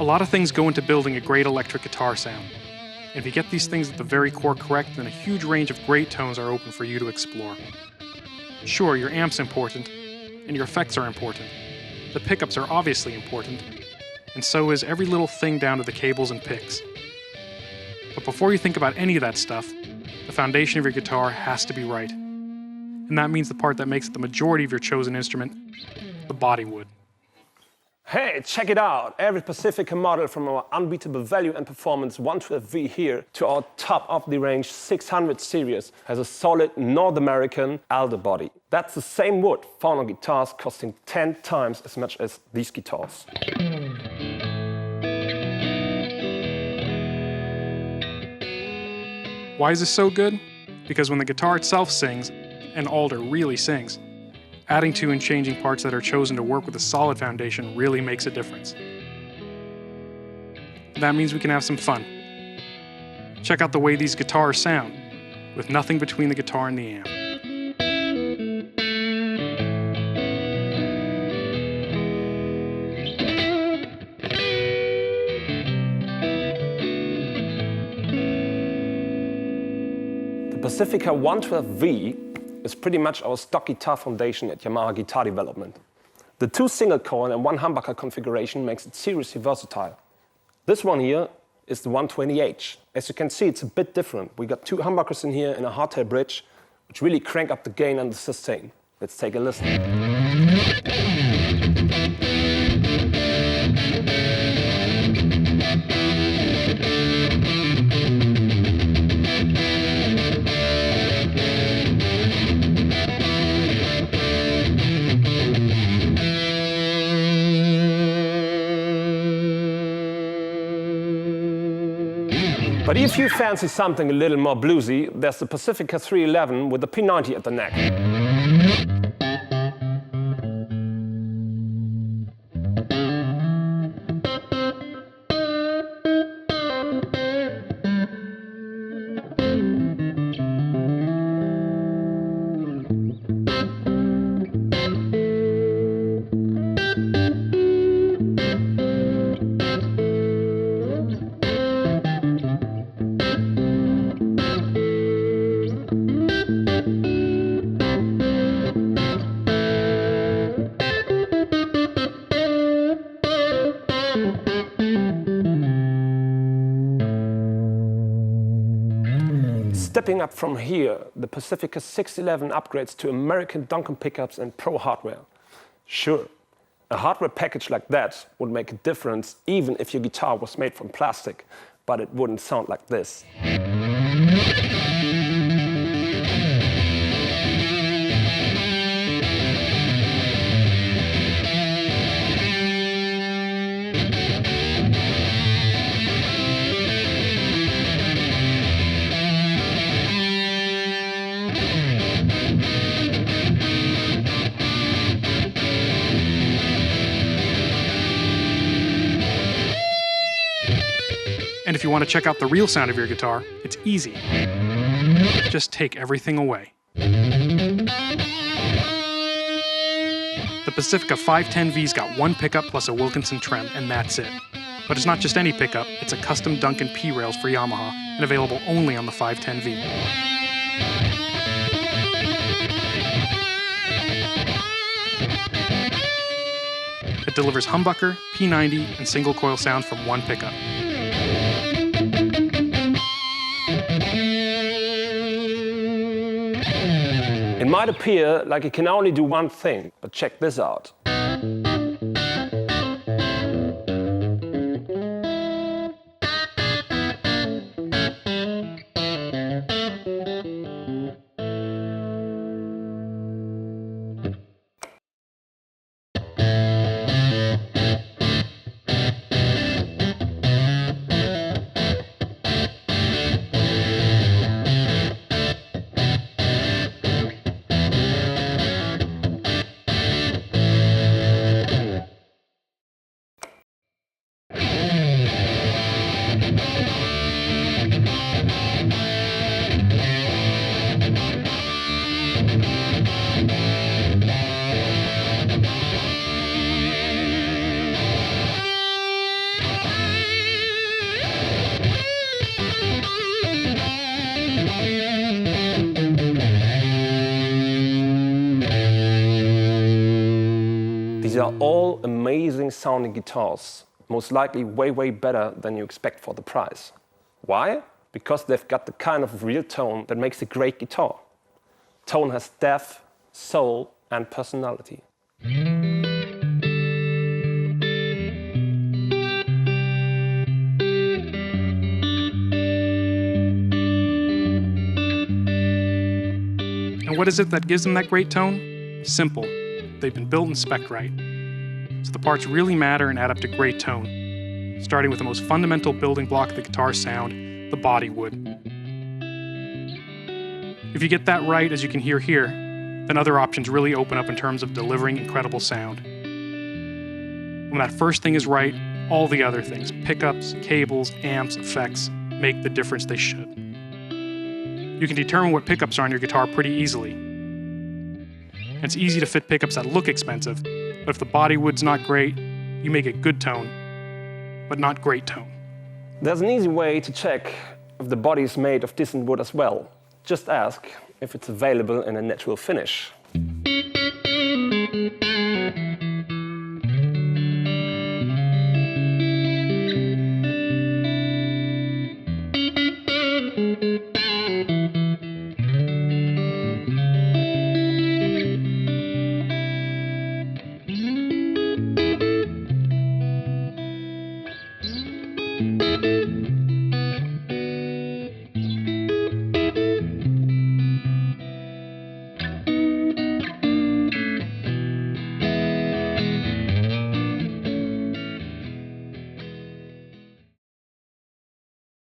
lot of things go into building a great electric guitar sound. And if you get these things at the very core correct, then a huge range of great tones are open for you to explore. Sure, your amp's important, and your effects are important. The pickups are obviously important, and so is every little thing down to the cables and picks. But before you think about any of that stuff, the foundation of your guitar has to be right. And that means the part that makes it the majority of your chosen instrument, the body wood. Hey, check it out! Every Pacifica model from our unbeatable value and performance 112V here to our top-of-the-range 600 series has a solid North American alder body. That's the same wood found on guitars costing 10 times as much as these guitars. Why is this so good? Because when the guitar itself sings, and alder really sings, adding to and changing parts that are chosen to work with a solid foundation really makes a difference. That means we can have some fun. Check out the way these guitars sound, with nothing between the guitar and the amp. The Pacifica 112V is pretty much our stock guitar foundation at Yamaha Guitar Development. The 2 single coil and 1 humbucker configuration makes it seriously versatile. This one here is the 120H. As you can see, it's a bit different. We got 2 humbuckers in here and a hardtail bridge, which really crank up the gain and the sustain. Let's take a listen. But if you fancy something a little more bluesy, there's the Pacifica 311 with the P90 at the neck. Stepping up from here, the Pacifica 611 upgrades to American Duncan pickups and pro hardware. Sure, a hardware package like that would make a difference even if your guitar was made from plastic, but it wouldn't sound like this. And if you want to check out the real sound of your guitar, it's easy. Just take everything away. The Pacifica 510V's got 1 pickup plus a Wilkinson trem, and that's it. But it's not just any pickup, it's a custom Duncan P rails for Yamaha, and available only on the 510V. It delivers humbucker, P90, and single coil sound from 1 pickup. It might appear like it can only do one thing, but check this out. These are all amazing sounding guitars, most likely way, way better than you expect for the price. Why? Because they've got the kind of real tone that makes a great guitar. Tone has depth, soul, and personality. And what is it that gives them that great tone? Simple. They've been built and spec'd right. So the parts really matter and add up to great tone, starting with the most fundamental building block of the guitar sound, the body wood. If you get that right, as you can hear here, then other options really open up in terms of delivering incredible sound. When that first thing is right, all the other things, pickups, cables, amps, effects, make the difference they should. You can determine what pickups are on your guitar pretty easily. And it's easy to fit pickups that look expensive, but if the body wood's not great, you may get good tone, but not great tone. There's an easy way to check if the body is made of decent wood as well. Just ask if it's available in a natural finish.